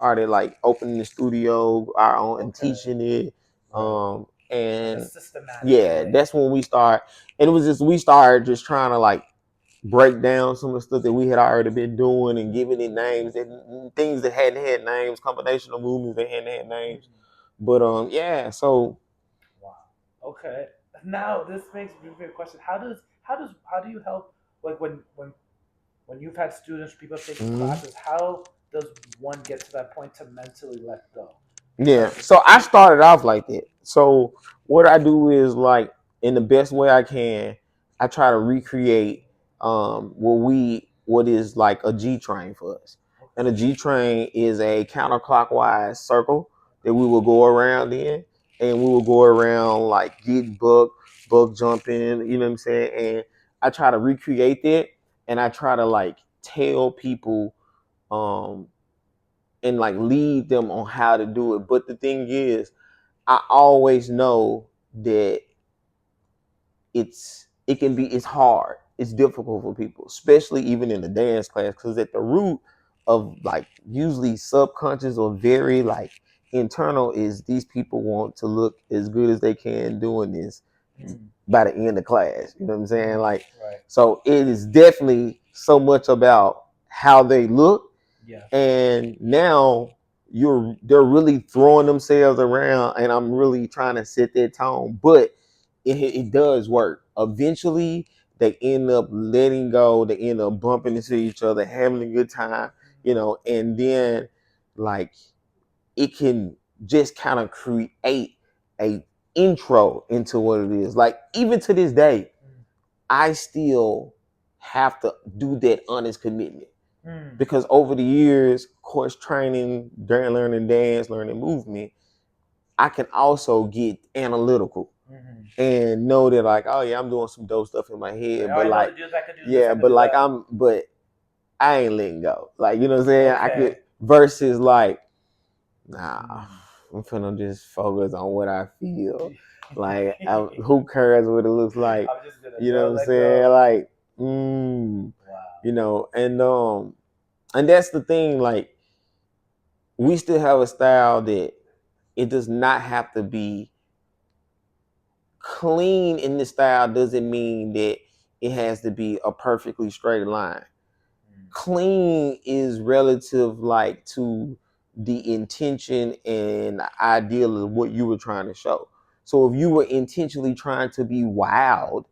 started like opening the studio our own and teaching it. And yeah, that's when we start. And it was just we started just trying to like break down some of the stuff that we had already been doing and giving it names and things that hadn't had names, combination of movements that hadn't had names. But yeah, so wow. Okay. Now this makes me a question. How do you help like when you've had students, people taking classes, how does one get to that point to mentally let go? Yeah. So I started off like that. So what I do is like in the best way I can, I try to recreate what is like a G train for us. And a G train is a counterclockwise circle that we will go around in, and we will go around like getting buck jumping, you know what I'm saying? And I try to recreate that, and I try to like tell people um and like lead them on how to do it. But the thing is, I always know that it's hard. It's difficult for people, especially even in the dance class, because at the root of like usually subconscious or very like internal is these people want to look as good as they can doing this by the end of class. You know what I'm saying? Like, so it is definitely so much about how they look. Yeah. And now they're really throwing themselves around, and I'm really trying to set that tone. But it does work. Eventually, they end up letting go. They end up bumping into each other, having a good time, you know. And then, like, it can just kind of create a intro into what it is. Like, even to this day, I still have to do that honest commitment. Because over the years, course training, during learning dance, learning movement, I can also get analytical and know that like, oh yeah, I'm doing some dope stuff in my head, but like, yeah, but like but I ain't letting go. Like, you know what I'm saying? I could versus like, nah, I'm finna just focus on what I feel. Like, who cares what it looks like? You know what I'm saying? Like, you know, and that's the thing. Like, we still have a style that it does not have to be clean in the style. Doesn't mean that it has to be a perfectly straight line. Clean is relative like to the intention and the ideal of what you were trying to show. So if you were intentionally trying to be wild,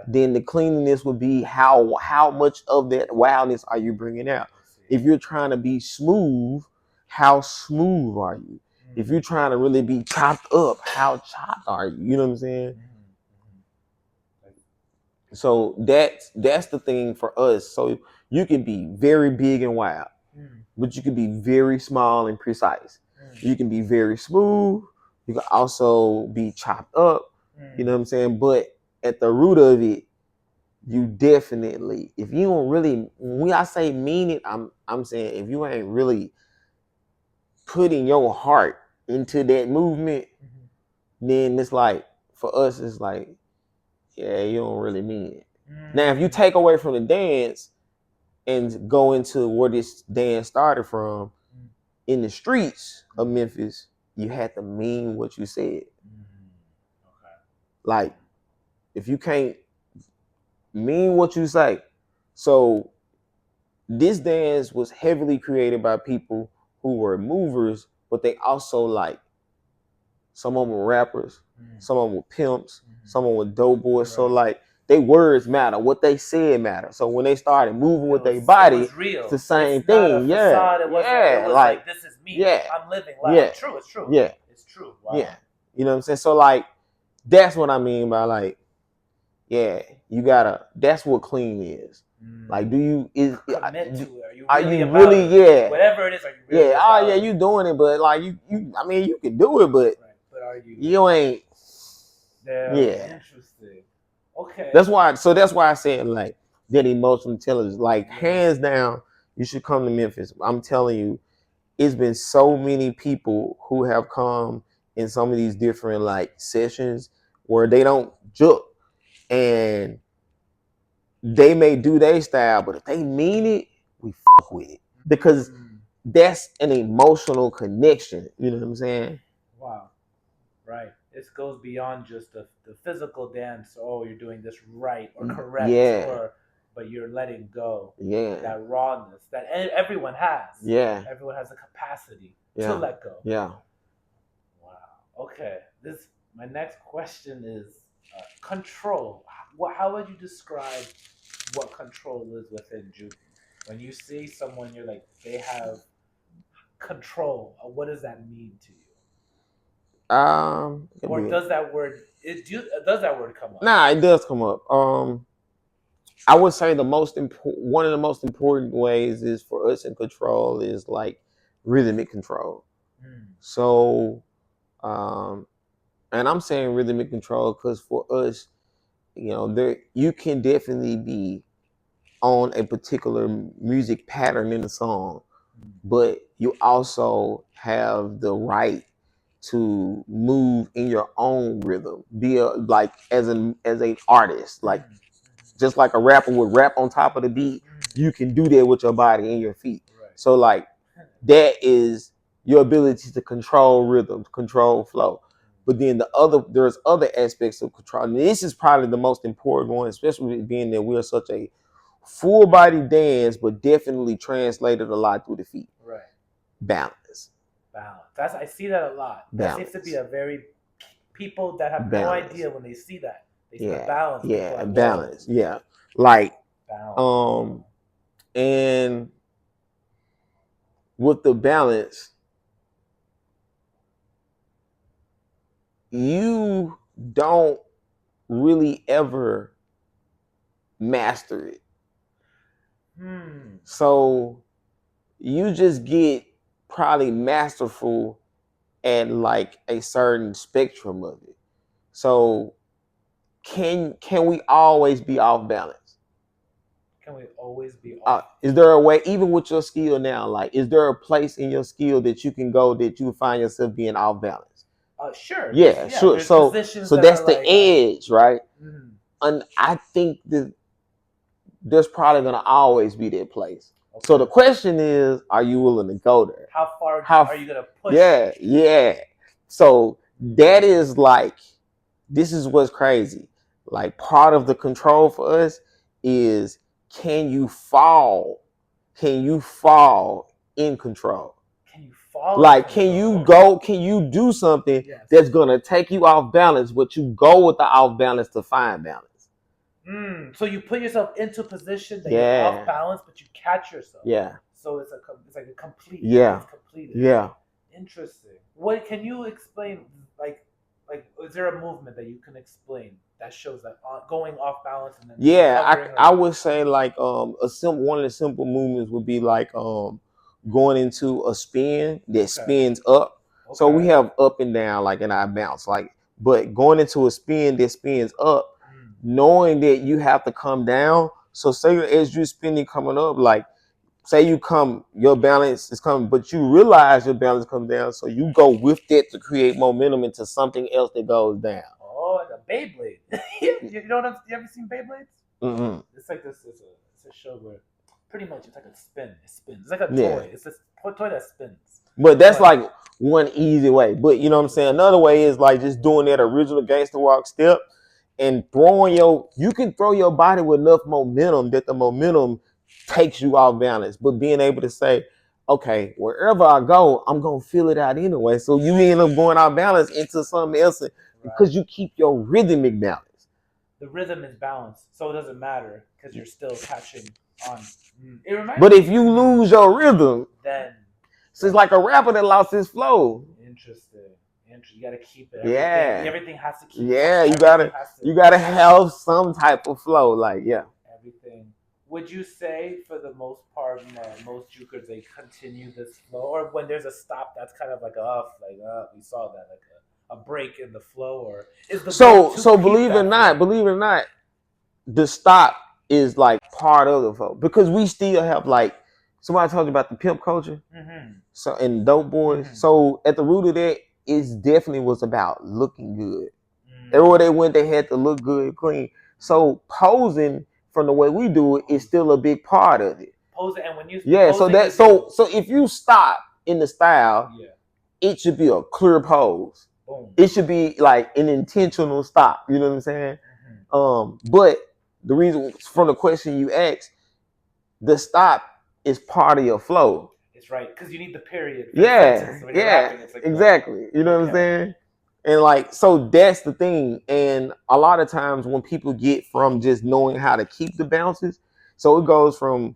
then the cleanliness would be how much of that wildness are you bringing out. If you're trying to be smooth, how smooth are you? If you're trying to really be chopped up, how chopped are you? You know what I'm saying? So that's the thing for us. So you can be very big and wild, but you can be very small and precise. You can be very smooth. You can also be chopped up. You know what I'm saying? But at the root of it, you definitely, if you don't really, when I say mean it, I'm saying if you ain't really putting your heart into that movement, then it's like for us, it's like, yeah, you don't really mean it. Now, if you take away from the dance and go into where this dance started from, in the streets of Memphis, you had to mean what you said. Like, if you can't mean what you say, so this dance was heavily created by people who were movers, but they also like some of them were rappers, some of them were pimps, some of them were dope boys. So like they words matter, what they said matter. So when they started moving with their body, it's the same thing. Yeah, yeah, like this is me. yeah, I'm living life. yeah, It's true. It's true. yeah, It's true. Wow. yeah. You know what I'm saying? So like that's what I mean by like, yeah, you gotta. That's what clean is. Like, do you commit to it? Are you really yeah? Whatever it is, are you really? Yeah, oh yeah, you doing it, but like you I mean, you can do it, but but are you? You ain't. Yeah. Interesting. Okay. That's why. So that's why I said like that emotional intelligence. Like hands down, you should come to Memphis. I'm telling you, it's been so many people who have come in some of these different like sessions where they don't joke and they may do their style, but if they mean it, we fuck with it because that's an emotional connection. You know what I'm saying? Wow. Right. This goes beyond just the physical dance. Oh, you're doing this right or correct, Yeah, or but you're letting go yeah, that rawness that everyone has. yeah, Everyone has the capacity to yeah, let go. yeah. Wow. Okay. This my next question is control. How would you describe what control is within juking? When you see someone, you're like they have control. What does that mean to you? It'd Or be, does that word come up? nah, it does come up. I would say the most important, one of the most important ways is for us in control is like rhythmic control. Mm, So, um, and I'm saying rhythmic control because for us, there you can definitely be on a particular music pattern in the song, mm, but you also have the right to move in your own rhythm. Be a like as a artist, like mm, just like a rapper would rap on top of the beat, mm. you can do that with your body and your feet. Right. So like that is your ability to control rhythm, control flow. But then there's other aspects of control. And this is probably the most important one, especially being that we're such a full body dance, but definitely translated a lot through the feet. Right. Balance. Balance. That's I see that a lot. That seems to be Balance. a very people that have no Balance. idea when they see that. They see the Yeah. balance. People Yeah. are like, whoa, Balance. Yeah. Like, balance. um, and with the balance, you don't really ever master it. Hmm. So you just get probably masterful at like a certain spectrum of it. So can we always be off balance? Can we always be off? Is there a way, even with your skill now, like is there a place in your skill that you can go that you find yourself being off balance? Sure. Yeah, sure. There's So positions so that that's are the like, edge, right? mm, And I think that there's probably gonna always be that place. So the okay. question is, are you willing to go there? How far How? are you gonna push? Yeah, yeah. So that is like, this is what's crazy. Like part of the control for us is, can you fall? Can you fall in control? Can you fall in Like, can control? you Okay. go? Can you do something Yes. that's gonna take you off balance, but you go with the off balance to find balance? So you put yourself into a position that you're off Yeah, balance, but you catch yourself. yeah, So it's like a complete. yeah, It's completed. yeah. Interesting. What can you explain? Like, is there a movement that you can explain that shows that going off balance and then Yeah, recovering? I Or would say like a simple one of the simple movements would be like going into a spin that okay, spins up. So we okay. have up and down like in our bounce, like, but going into a spin that spins up, Mm. knowing that you have to come down. So say as you're spinning coming up, like say your balance is coming, but you realize your balance comes down, so you go with that to create momentum into something else that goes down. Oh, it's a Beyblade. You know what you ever seen Beyblades? Mm-hmm. It's like this. It's a show where pretty much it's like a spin. It spins. It's like a Yeah. toy. It's this toy that spins. But that's But like one easy way. But you know what I'm saying? Another way is like just doing that original gangster walk step and you can throw your body with enough momentum that the momentum takes you off balance. But being able to say, okay, wherever I go, I'm gonna feel it out anyway. So you end up going off balance into something else right, because you keep your rhythmic balance. the rhythm is balanced, so it doesn't matter because you're still catching on. It reminds But me. if you lose your rhythm, Then so it's like a rapper that lost his flow. interesting. Interesting. You got to keep it. Yeah. Everything has to keep. Yeah, Everything has to. you gotta have some type of flow. Like, yeah. Everything. Would you say, for the most part, most jukers they continue this flow, or when there's a stop, that's kind of like we saw that like a break in the flow, or is the goal to So keep that flow? believe it or not, the stop is like part of the flow because we still have like, somebody talked about the pimp culture. Mm-hmm. So and dope boys. Mm-hmm. So at the root of that, it definitely was about looking good. Mm-hmm. Everywhere they went, they had to look good, clean. So posing from the way we do it is still a big part of it. pose it, and when you Yeah, so posing that is your so if you stop in the style, yeah. it should be a clear pose. Boom. It should be like an intentional stop. You know what I'm saying? Mm-hmm. But the reason from the question you asked, the stop is part of your flow. It's right because you need the period for the Yeah, sentence when you're yeah, rapping. It's like exactly. You know what I'm okay. saying? And like, so that's the thing. And a lot of times when people get from just knowing how to keep the bounces, so it goes from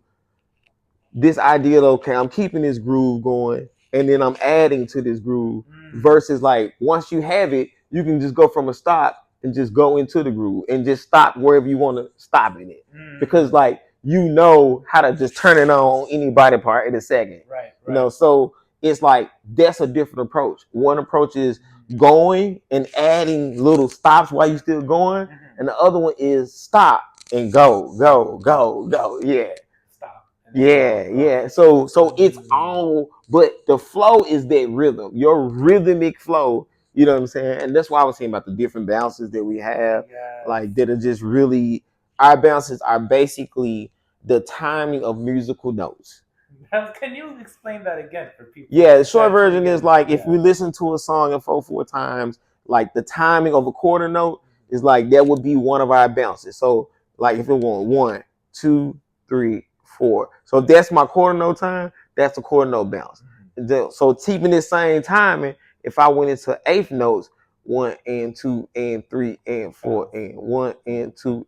this idea of, okay, I'm keeping this groove going and then I'm adding to this groove versus like once you have it, you can just go from a stop and just go into the groove and just stop wherever you want to stop in it. Because like you know how to just turn it on any body part in a second. Right. You know, so it's like that's a different approach. One approach is going and adding little stops while you're still going, and the other one is stop and go. Yeah. Stop. Yeah, yeah. So it's all, but the flow is that rhythm, your rhythmic flow. You know what I'm saying? And that's why I was saying about the different bounces that we have, Yes. like that are just really our bounces are basically the timing of musical notes. Can you explain that again for people? Yeah, the short That's version is like if yeah. we listen to a song and four times, like the timing of a quarter note is like that would be one of our bounces. So like if it went 1, 2, 3, 4. So if that's my quarter note time, that's a quarter note bounce. So keeping this same timing, if I went into eighth notes, 1 and 2 and 3 and 4 and 1 and 2,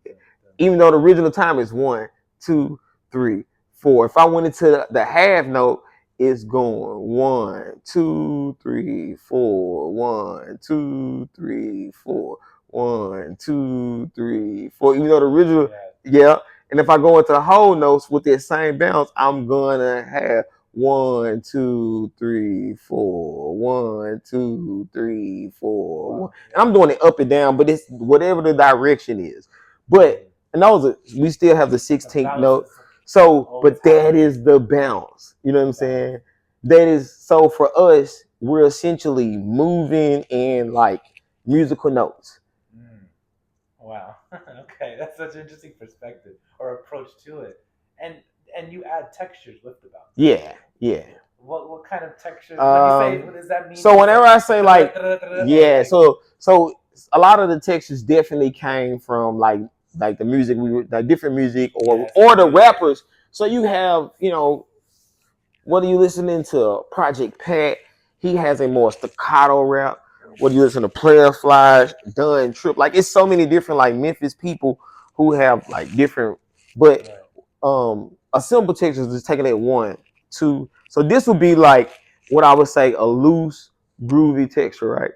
even though the original time is 1, 2, 3, 4. If I went into the half note, it's going 1, 2, 3, 4, 1, 2, 3, 4, 1, 2, 3, 4. Even though the original, yeah. And if I go into the whole notes with that same bounce, I'm gonna have 1, 2, 3, 4, 1, 2, 3, 4. Wow. And I'm doing it up and down, but it's whatever the direction is. But and those are, we still have the 16th note. So, but that is the bounce. You know what I'm saying? That is so for us, we're essentially moving in like musical notes. Wow. Okay, that's such an interesting perspective or approach to it. And and you add textures with the bounce. Yeah, yeah. What kind of textures? When you say, what does that mean? So whenever I say like, yeah, so a lot of the textures definitely came from like the music we were like different music or the rappers. So you have, you know, whether you listening to Project Pat, he has a more staccato rap. Whether you listen to Player Flash, Dunn, Trip, like it's so many different like Memphis people who have like different, but a simple texture is just taking it 1, 2. So this would be like what I would say a loose, groovy texture, right?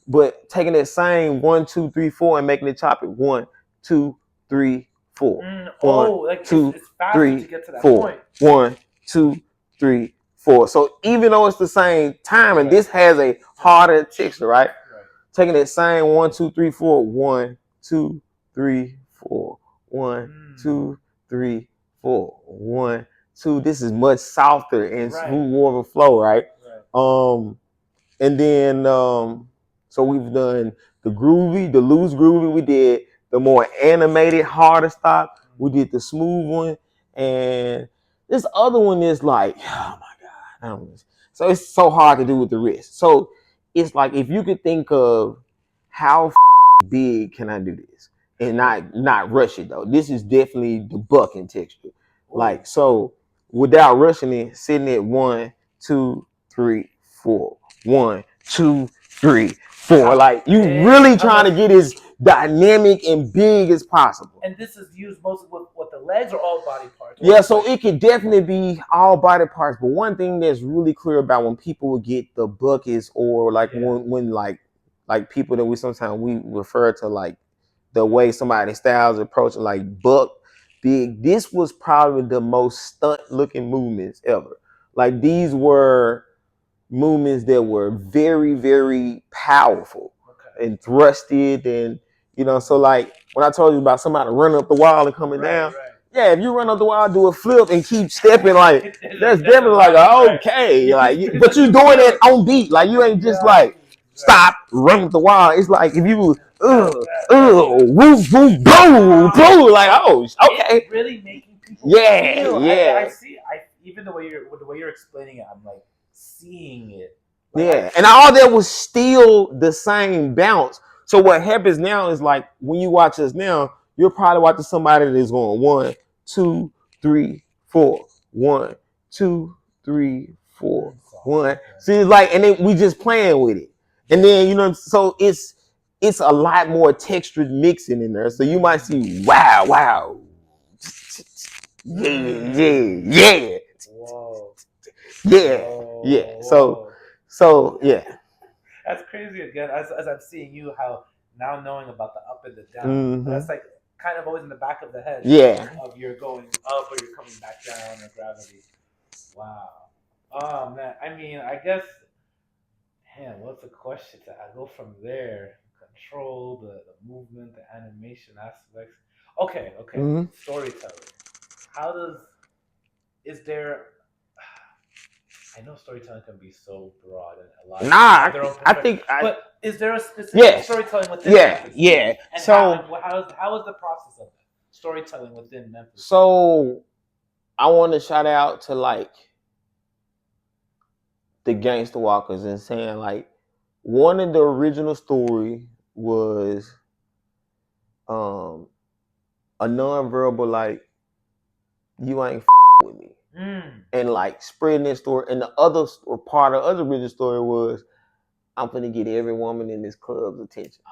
But taking that same 1, 2, 3, 4 and making it chop it 1, 2, 3, 4. Like 2, it's faster 3, to get to that 4. point. 1, 2, 3, 4. So even though it's the same time, and this has a harder texture, right? Taking that same 1, 2, 3, 4, 1, 2, 3, 4, 1, 2, 3, 4, 1, 2. This is much softer and smooth, more of a flow, right? And then so we've done the groovy, the loose groovy. We did the more animated, harder stop. We did the smooth one, and this other one is like, oh my god, so it's so hard to do with the wrist. So it's like if you could think of how big can I do this and not rush it though. This is definitely the bucking texture. Like so, without rushing it, sitting at 1, 2, 3, 4. 1, 2, 3, 4. Like you really trying to get as dynamic and big as possible. And this is used mostly with the legs or all body parts. Yeah, so it could definitely be all body parts. But one thing that's really clear about when people would get the buckets or like when like people that we sometimes we refer to like the way somebody styles approaching like buck big. This was probably the most stunt looking movements ever. Like these were movements that were very, very powerful and thrusted and you know, so like when I told you about somebody running up the wall and coming down, yeah, if you run up the wall, do a flip and keep stepping, like that's definitely like okay, like but you're doing it on beat, like you ain't just like stop, run up the wall. It's like if you woof, woof, boom, boom, like oh, okay. It's really making people Yeah, feel. I yeah. see. I even the way you're explaining it, I'm like seeing it. Like I Yeah, and all that was still the same bounce. So what happens now is like when you watch us now, you're probably watching somebody that is going 1, 2, 3, 4, 1, 2, 3, 4, one. okay. See, it's like, and then we just playing with it, and then so it's a lot more textured mixing in there. So you might see wow, wow, yeah, Mm. yeah, Whoa. yeah, yeah. Whoa. So Whoa. so yeah. That's crazy again. As I'm seeing you, how now knowing about the up and the down, but Mm-hmm. that's like kind of always in the back of the head Yeah. of you're going up or you're coming back down or gravity. Wow. Oh man. I mean, I guess. Man, what's the question? I go from there. Control the movement, the animation aspects. Okay. Okay. Mm-hmm. Storytelling. How does is there I know storytelling can be so broad and a lot of people Nah, have their own I perspective. think I But is there a specific yes, storytelling within yeah, Memphis then? yeah. And So how is the process of that? Storytelling within Memphis. so I want to shout out to like the Gangster Walkers and saying like one of the original story was um a nonverbal like you ain't with me Mm. and like spreading this story and the other or part of the other original story was I'm gonna get every woman in this club's attention.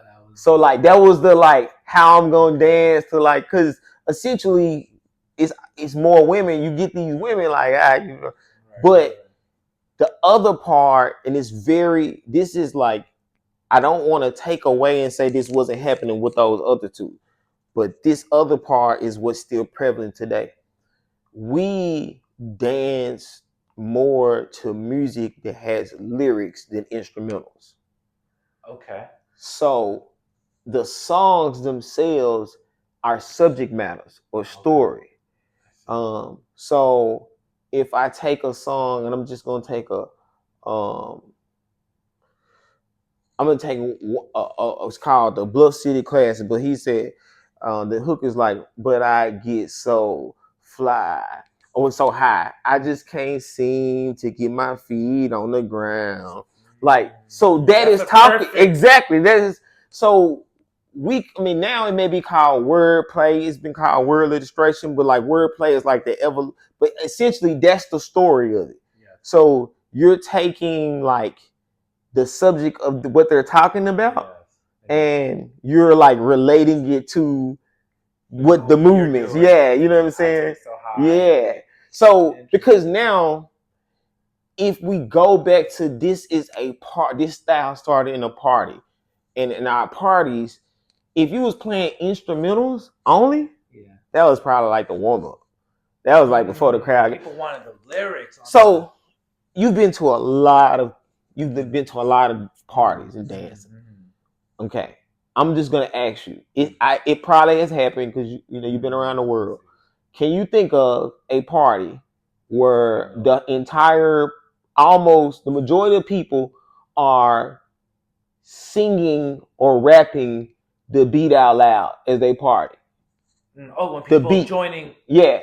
That was So like that was the like how I'm gonna dance to like because essentially it's more women. You get these women like but right. the other part and it's very this is like I don't want to take away and say this wasn't happening with those other two, but this other part is what's still prevalent today. We dance more to music that has lyrics than instrumentals. Okay. So the songs themselves are subject matters or Okay. story. So if I take a song and I'm just gonna take um, I'm gonna take it's called the Bluff City Classic, but he said the hook is like, but I get so fly or so high, I just can't seem to get my feet on the ground. Like so, that That's is a talking perfect. exactly. That is so. I mean, now it may be called wordplay. It's been called word illustration, but like wordplay is like the ever. But essentially, that's the story of it. Yeah. So you're taking like the subject of what they're talking about, Yes. and you're like relating it to The what the movement you're movements. doing. Yeah, you know what I'm I take saying? it so high. Yeah. So because Interesting. now if we go back to this is a part this style started in a party. And in our parties, if you was playing instrumentals only, Yeah. that was probably like the warm up. That was like before the crowd. People wanted the lyrics on the. So you've been to a lot of you've been to a lot of parties and dancing. Okay, I'm just gonna ask you. It probably has happened because you know you've been around the world. Can you think of a party where the entire, almost the majority of people are singing or rapping the beat out loud as they party? Oh, when The people beat, joining, yeah.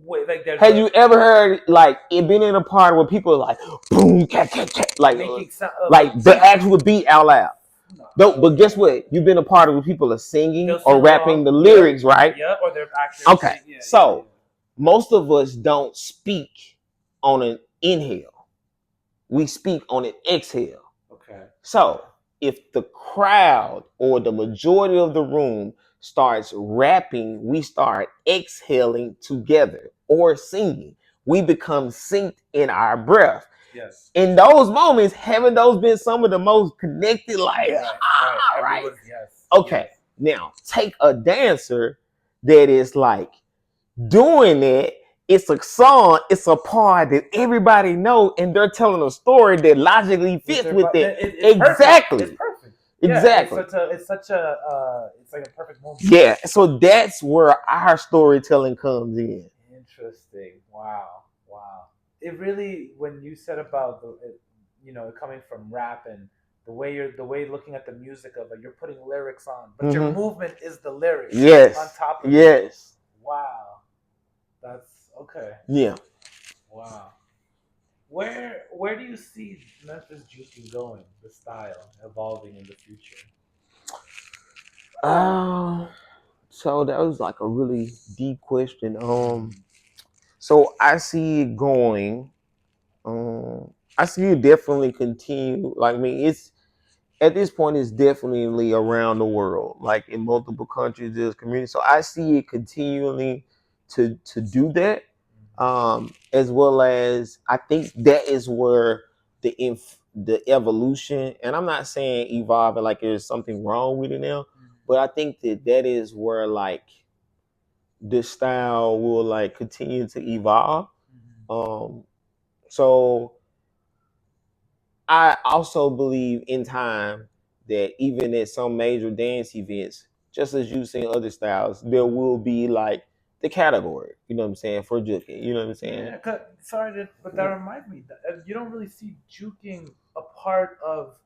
wait, like there's Have a you ever heard like it been in a party where people are like boom, cat, cat, cat, making sound like the beats. actual beat out loud? No. No, but guess what? You've been a part of where people are singing They'll or sing rapping along. the Yep. lyrics, right? Yep. Or they're actually Okay. sing. Yeah. Yeah. So most of us don't speak on an inhale. We speak on an exhale. Okay. So if the crowd or the majority of the room starts rapping, we start exhaling together or singing. We become synced in our breath. Yes. In those moments, haven't those been some of the most connected, like, Right. right? Everyone. Yes. Okay, Yes. now take a dancer that is like doing it. It's a song, it's a part that everybody know, and they're telling a story that logically With fits their, with it. it's perfect. It's Exactly. perfect. Yeah. Exactly. It's such a. It's like a perfect moment. Yeah. So that's where our storytelling comes in. Interesting. Wow. Wow. It really, when you said about coming from rap and the way looking at the music of it, you're putting lyrics on, but your Mm-hmm. movement is the lyrics on Yes. top of it. Yes. Wow. Okay. Yeah. Wow. Where do you see Memphis juking going? The style evolving in the future. Uh, so that was like a really deep question. Mhm. So I see it going. I see it definitely continue. Like I mean, it's at this point, it's definitely around the world, like in multiple countries, there's communities. So I see it continually to do that, as well as I think that is where the evolution. And I'm not saying evolving like there's something wrong with it now, but I think that that is where like the style will like continue to evolve. Mhm. Um, so I also believe in time that even at some major dance events, just as you've seen other styles, there will be like the category. You know what I'm saying for juking. You know what I'm saying? Yeah, sorry, but that reminds me. That, you don't really see juking a part of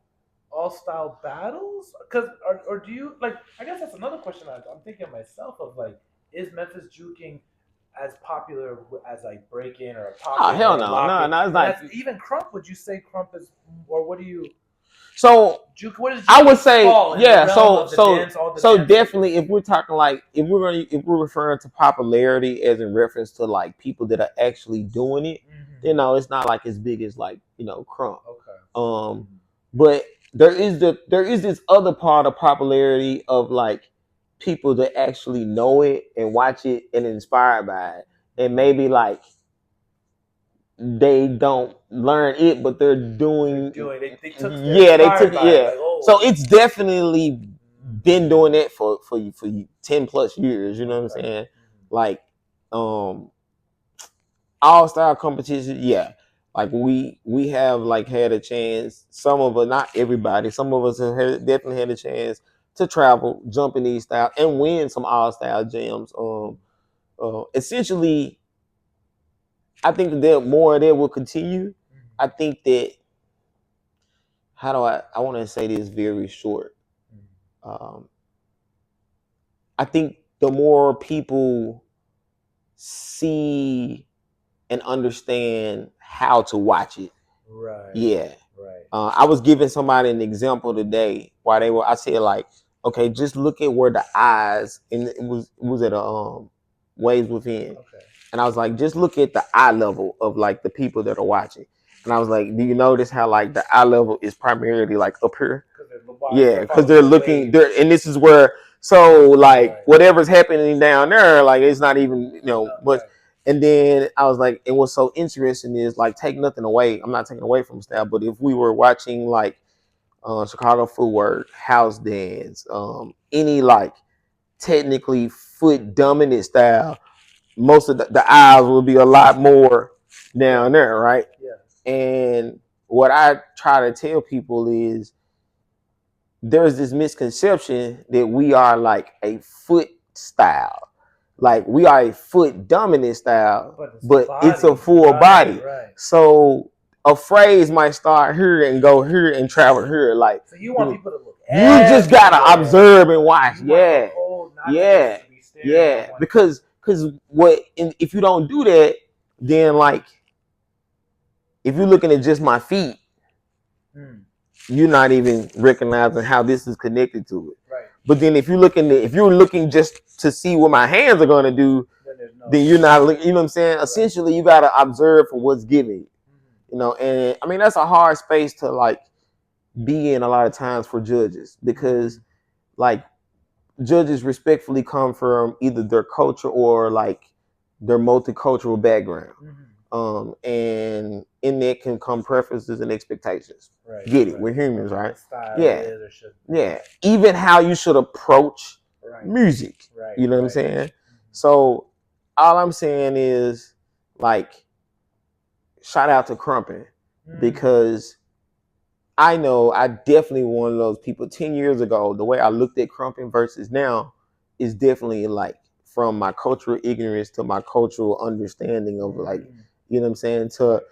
all style battles, because or do you like? I guess that's another question I'm thinking of myself of like, is Memphis juking as popular as like breaking or Oh popping hell or no, no, locking? no. It's And like that's even crump. Would you say crump is, or what do you so. juke? What does I would juking say fall in the yeah. realm So of the so dance, all the so dance music? definitely, if we're talking like if we're referring to popularity as in reference to like people that are actually doing it, Mm-hmm. you know, it's not like as big as like crunk. Okay. Um, Mm-hmm. but there is this other part of popularity of like people that actually know it and watch it and inspired by it, and maybe like they don't learn it, but they're They're doing. doing. They're Yeah, they took inspired it. by it. Yeah, Like, oh, so it's definitely been mm, doing that for 10 plus years. You know what I'm okay. saying? Like, all style competition. Yeah, like we have like had a chance. Some of us, not everybody. Some of us have definitely had a chance to travel, jump in these styles, and win some all style jams. Essentially, I think that more of that will continue. I Mm-hmm. think that how do I want to say this very short. Um, I think the more people see and understand how to watch it, Right. yeah. Right. I was giving somebody an example today while they were. I said like, okay, just look at where the eyes and it was at a waves within, Okay. and I was like, just look at the eye level of like the people that are watching, and I was like, do you notice how like the eye level is primarily like up here? Because Yeah, they're because following they're the looking waves. there, and this is where so like Right. whatever's happening down there, like it's not even much. Right. And then I was like, and what's so interesting is like take nothing away. I'm not taking away from style, but if we were watching like Chicago footwork, house dance, any like technically foot dominant style, most of the eyes will be a lot more Yeah. down there, right? Yeah. And what I try to tell people is there's this misconception that we are like a foot style. Like Right. we are a foot dominant style, But it's a but it's a body. full Right. body. Right. So a phrase might start here and go here and travel here. Like So you want people to look you just gotta everywhere. observe and watch. You want the Yeah, whole, not to yeah, just be staring yeah. at one thing. Because if you don't do that, then like if you're looking at just my feet, Mm. you're not even recognizing how this is connected to it. Right. But then if you're looking just to see what my hands are gonna do, Then there's no. then you're not looking. You know what I'm saying? Right. Essentially, you gotta observe for what's given. Mm-hmm. You know, and I mean that's a hard space to like be in a lot of times for judges because Mm-hmm. like judges respectfully come from either their culture or like their multicultural background. Mm-hmm. And in that can come preferences and expectations. Right. Get it? Right. We're humans, Of how right? the style Yeah, is or should be. yeah. Even how you should approach Right. music. Right. You know what I'm Right. saying? Mm-hmm. So all I'm saying is like shout out to Crumpin Mm. because I know I definitely one of those people 10 years ago, the way I looked at Crumpin versus now is definitely like from my cultural ignorance to my cultural understanding of like, Mm. you know what I'm saying? To, Right.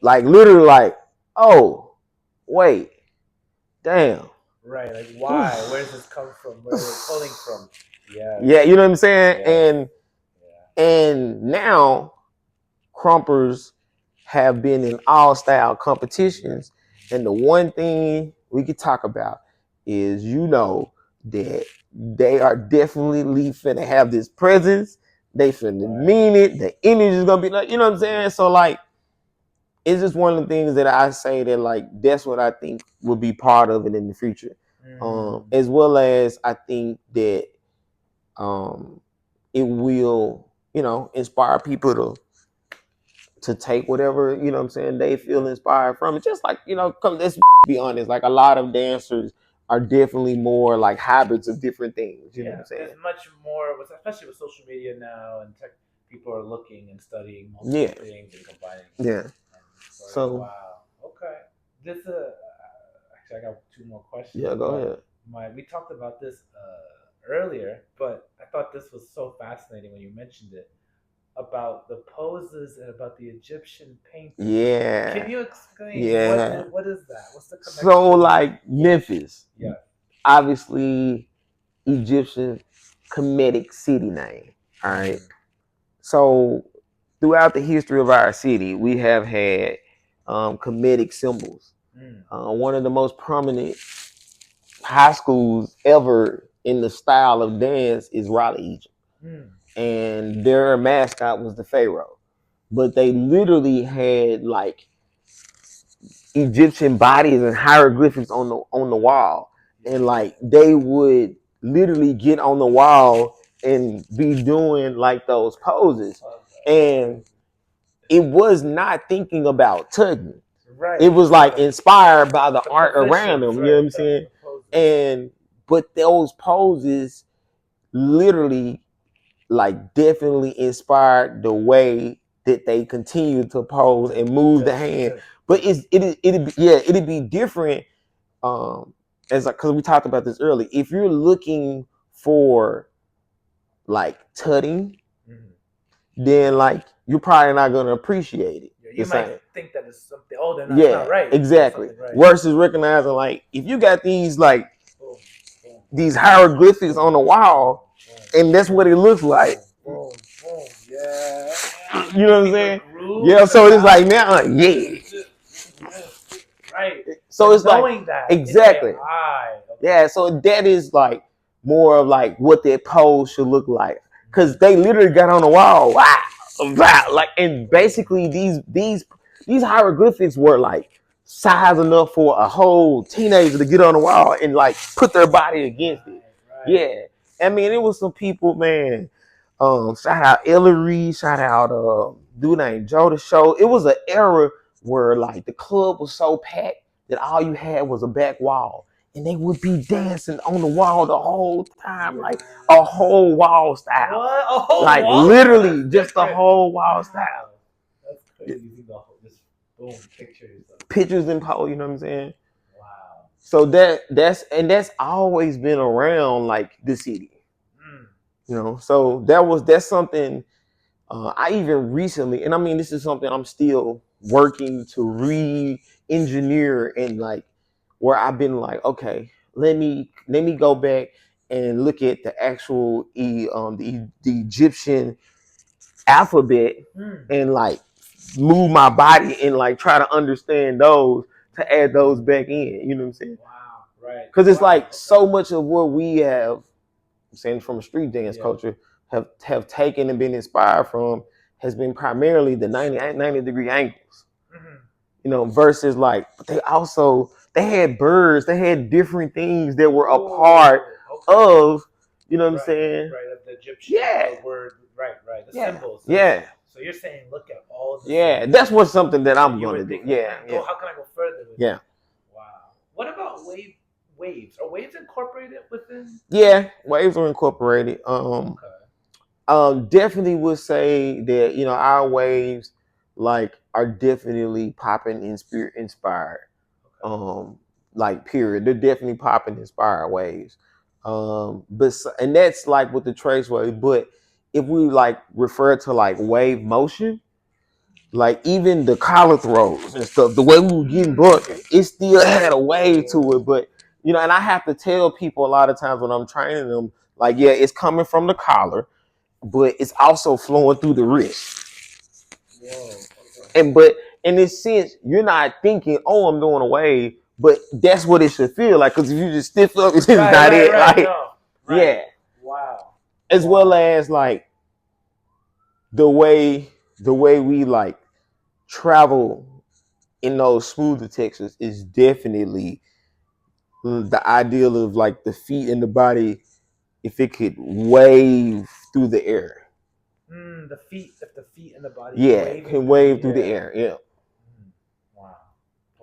like literally like, oh, wait, damn. Right. Like, why? Where does this come from? Where are they pulling from? Yes. Yeah, you know what I'm saying? Yes. And Yeah. And now Crumpers have been in all style competitions. And the one thing we could talk about is, that they are definitely finna have this presence. They finna mean it. The image is gonna be like, you know what I'm saying? So like, it's just one of the things that I say that like that's what I think will be part of it in the future. As well as I think that um it will, inspire people to take whatever, what I'm saying, they feel inspired from it. Just like, let's be honest, like a lot of dancers are definitely more like hybrids of different things. You know what I'm saying? There's much more, especially with social media now, and tech. People are looking and studying multiple things and combining. Yeah. So wow. Okay. This actually, I got two more questions. Yeah, go ahead. We talked about this earlier, but I thought this was so fascinating when you mentioned it about the poses and about the Egyptian painting. Yeah. Can you explain Yeah. what is that? What's the connection? So like Memphis. Yeah. Obviously Egyptian Kemetic city name. All right. So throughout the history of our city, we have had Kemetic symbols. One of the most prominent high schools ever in the style of dance is Raleigh, Egypt. And their mascot was the Pharaoh. But they literally had like Egyptian bodies and hieroglyphics on the wall. And like they would literally get on the wall and be doing like those poses. And it was not thinking about tugging. Right. It was like inspired by the art around them. You know what I'm saying? But those poses literally like definitely inspired the way that they continue to pose and move the hand. But it'd be different. As like, because we talked about this earlier. If you're looking for like tutting, then like you're probably not gonna appreciate it. You might think that it's something. Oh, then that's not right. Exactly. Right. Versus recognizing like if you got these like these hieroglyphics on the wall, and that's what it looks like. Yeah. You know what I'm saying? Yeah. So it's like now, yeah. Right. So it's knowing like that exactly. Yeah. So that is like more of like what their pose should look like, because they literally got on the wall. Wow. Like, and basically these hieroglyphics were like size enough for a whole teenager to get on the wall and like put their body against it. Yeah. I mean, it was some people, man. Shout out Ellery, shout out dude named Joe the Show. It was an era where like the club was so packed that all you had was a back wall. And they would be dancing on the wall the whole time, like a whole wall style. What? A whole like wall? Literally just a whole wall style. That's crazy. Just boom, pictures and pose, you know what I'm saying? Wow. So that's always been around like the city. So that's something I even recently, and I mean this is something I'm still working to re-engineer, and like where I've been like, okay, let me go back and look at the actual the Egyptian alphabet and like move my body and like try to understand those to add those back in. You know what I'm saying? Wow, right. Because it's like so much of what we have, I'm saying from a street dance culture, have taken and been inspired from has been primarily the 90-degree angles. Versus like they had birds, they had different things that were a part of, you know what I'm saying? Right, of the Egyptian word, right, the symbols. So you're saying look at all the symbols. That's what's something that I'm gonna do. How can I go further with it? Wow. What about waves? Are waves incorporated within? Yeah, waves are incorporated. Definitely would say that our waves like are definitely popping inspired. Like period, they're definitely popping inspired waves. But and that's like with the trace wave. But if we like refer to like wave motion, like even the collar throws and stuff, the way we were getting bucket, it still had a wave to it. But and I have to tell people a lot of times when I'm training them, like, yeah, it's coming from the collar. but it's also flowing through the wrist. Whoa. Okay. And but in this sense, you're not thinking, "Oh, I'm doing a wave," but that's what it should feel like. Because if you just stiff up, it's just Right. not Right. it. Right. Like, No. Right. yeah. Wow. As well Wow. as like the way we like travel in those smoother textures is definitely the ideal of like the feet and the body if it could wave through the air. The feet. If the feet and the body Yeah, waving can through wave the through the air. air. Yeah. Wow.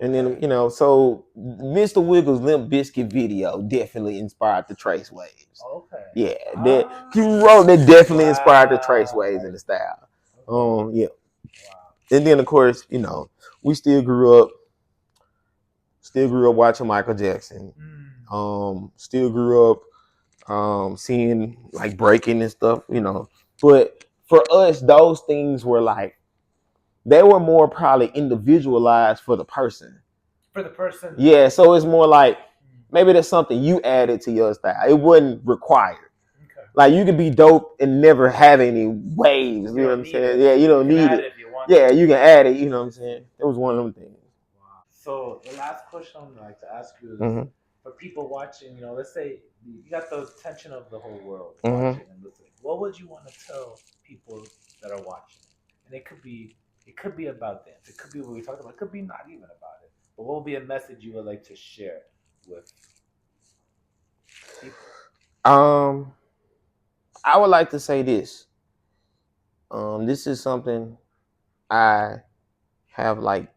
And Okay. then, so Mr. Wiggles' Limp Biscuit video definitely inspired the Trace Waves. Okay. Yeah, that Ah. he wrote that definitely inspired the Trace Wow. Waves in the style. Okay. Yeah. Wow. And then of course, we still grew up watching Michael Jackson. Mm. Still grew up seeing like breaking and stuff. But for us, those things were like they were more probably individualized for the person. For the person. Yeah, so it's more like Mm. maybe there's something you added to your style. It wasn't required. Okay. Like you could be dope and never have any waves. You You know what don't I'm need saying? it. Yeah, you You don't can need add it. it if you want Yeah, to. you can add it. You know what I'm saying? It was one of them things. Wow. So the last question I'd like to ask you is Mm-hmm. for people watching, let's say you got the attention of the whole world Mm-hmm. watching and listening. What would you want to tell people that are watching? And it could be about dance. It could be what we talked about. It could be not even about it. But what would be a message you would like to share with people? Um, I would like to say this. This is something I have like,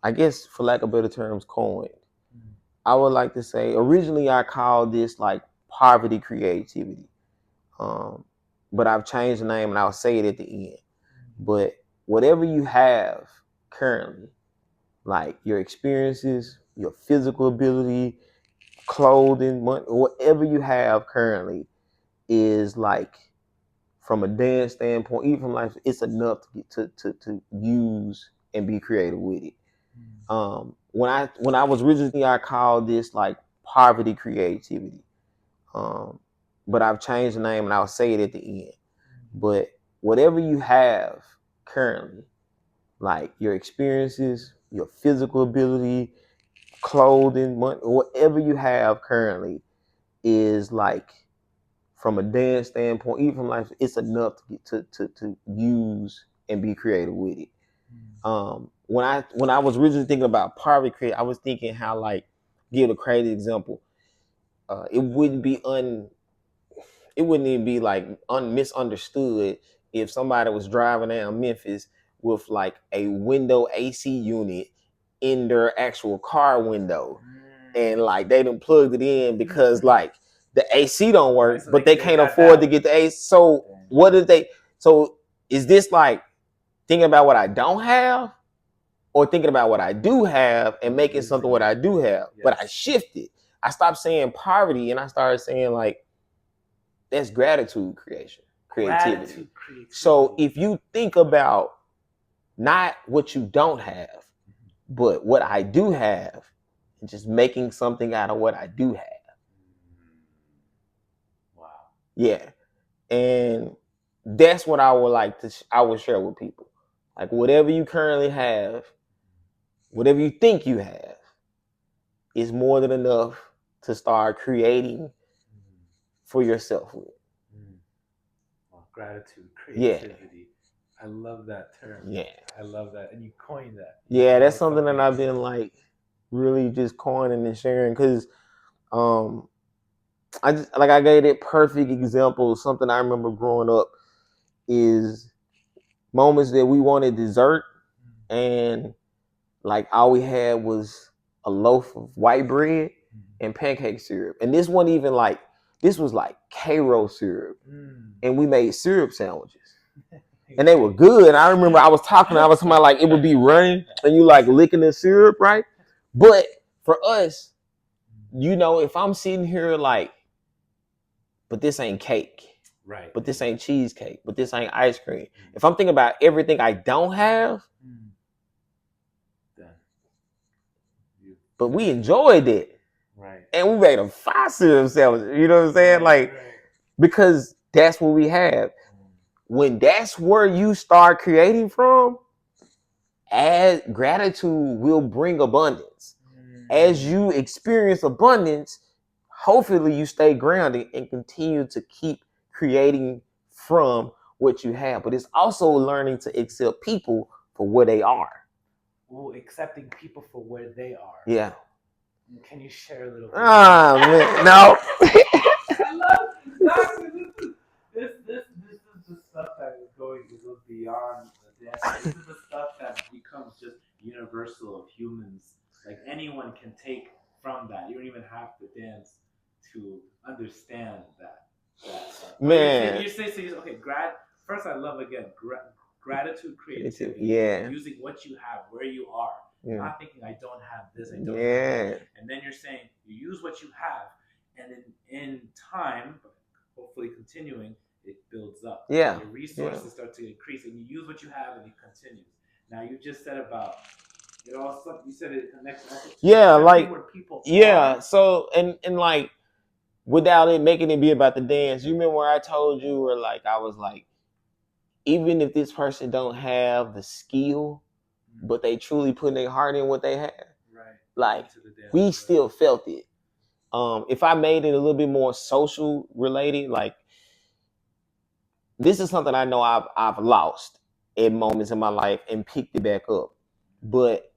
I guess for lack of better terms, coined. Mm. I would like to say originally I called this like poverty creativity. Um, but I've changed the name and I'll say it at the end. But whatever you have currently, like your experiences, your physical ability, clothing, money, whatever you have currently is like from a dance standpoint, even from life, it's enough to get to use and be creative with it. Mm. When I was originally I called this like poverty creativity. But I've changed the name and I'll say it at the end. But whatever you have currently, like your experiences, your physical ability, clothing, money, whatever you have currently is like from a dance standpoint, even from life, it's enough to get to use and be creative with it. When I was originally thinking about poverty create, I was thinking how like give a crazy example. It wouldn't be it wouldn't even be like misunderstood if somebody was driving down Memphis with like a window AC unit in their actual car window, and like they done plugged it in because like the AC don't Right, work, so but they they they can't got afford to that. get the AC. So what did they? So is this like thinking about what I don't have, or thinking about what I do have and making something what I do have? But I shifted. I stopped saying poverty and I started saying like that's gratitude creativity. Gratitude, creativity. So if you think about not what you don't have, but what I do have, and just making something out of what I do have. Wow. Yeah. And that's what I would like to I would share with people. Like whatever you currently have, whatever you think you have, is more than enough to start creating for yourself with. Well, gratitude, Yeah. creativity. I love that term. Yeah. I love that. And you coined that. Yeah, that's something that I've been like really just coining and sharing because I just like I gave it perfect example. Something I remember growing up is moments that we wanted dessert and like all we had was a loaf of white bread and pancake syrup. And this wasn't even like this was like Cairo syrup. And we made syrup sandwiches. And they were good. I remember I was talking about like it would be running and you like licking the syrup, right? But for us, if I'm sitting here like, but this ain't cake. Right. But this ain't cheesecake. But this ain't ice cream. If I'm thinking about everything I don't have, but we enjoyed it. Right. And we made a fire syrup sandwich. You know what I'm saying? Like, because that's what we have. when that's where you start creating from, as gratitude will bring abundance. As you experience abundance, hopefully you stay grounded and continue to keep creating from what you have. But it's also learning to accept people for where they are. Ooh, accepting people for where they are. Yeah. Can you share a little bit? Ah, man, no. I love this is the stuff that is going beyond the dance. This is the stuff that becomes just universal of humans. Like anyone can take from that. You don't even have to dance to understand that. Man. You say so. Okay, First, I love again gratitude, creativity. Yeah. Using what you have, where you are. Yeah. Not thinking I don't have this, I don't have Yeah. that. And then you're saying you use what you have, and in time, hopefully continuing, it builds up. Yeah. Your resources start to increase, and you use what you have, and it continues. Now you just said about it all. You said it connects also to like where people are. So and like without it making it be about the dance, you remember where I told you where like I was like, even if this person don't have the skill, but they truly put their heart in what they have, right? Like we still felt it. If I made it a little bit more social related, like this is something I know I've lost at moments in my life and picked it back up. But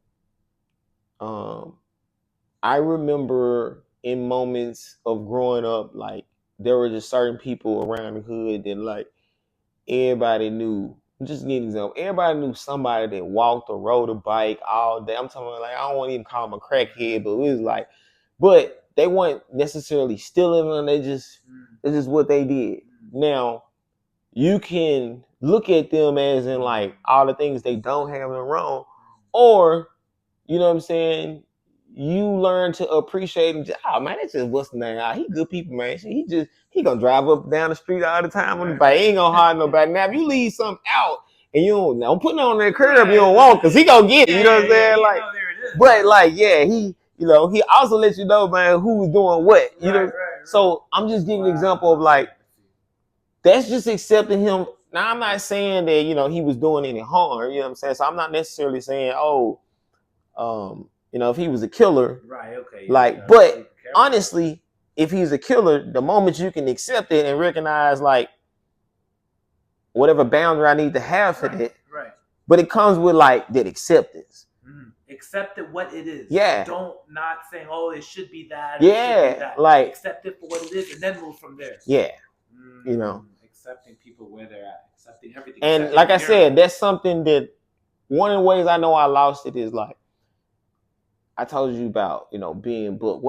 I remember in moments of growing up, like there were just certain people around the hood that like everybody knew. Just need an example. Everybody knew somebody that walked or rode a bike all day. I'm talking about like I don't want to even call them a crackhead, but it was like, but they weren't necessarily stealing them. It's just what they did. Now you can look at them as in like all the things they don't have in wrong, or you know what I'm saying. You learn to appreciate him. Oh man, that's just what's the name? He good people, man. He gonna drive up down the street all the time on the bike. He ain't gonna hide nobody. Now if you leave something out and you don't put it on that curb, you don't want because he gonna get it. You know what I'm saying? Like, but like yeah, he also lets you know man who's doing what. You know. So I'm just giving an example of like that's just accepting him. Now I'm not saying that he was doing any harm. You know what I'm saying? So I'm not necessarily saying if he was a killer, right? Okay, like, but honestly, if he's a killer, the moment you can accept it and recognize like whatever boundary I need to have for it, right? But it comes with like that acceptance. Accept it what it is. Yeah. Don't not saying it should be that. Yeah. It should be that. Like accept it for what it is and then move from there. Yeah. Accepting people where they're at, accepting everything. And like I said, that's something that one of the ways I know I lost it is like I told you about, being booked.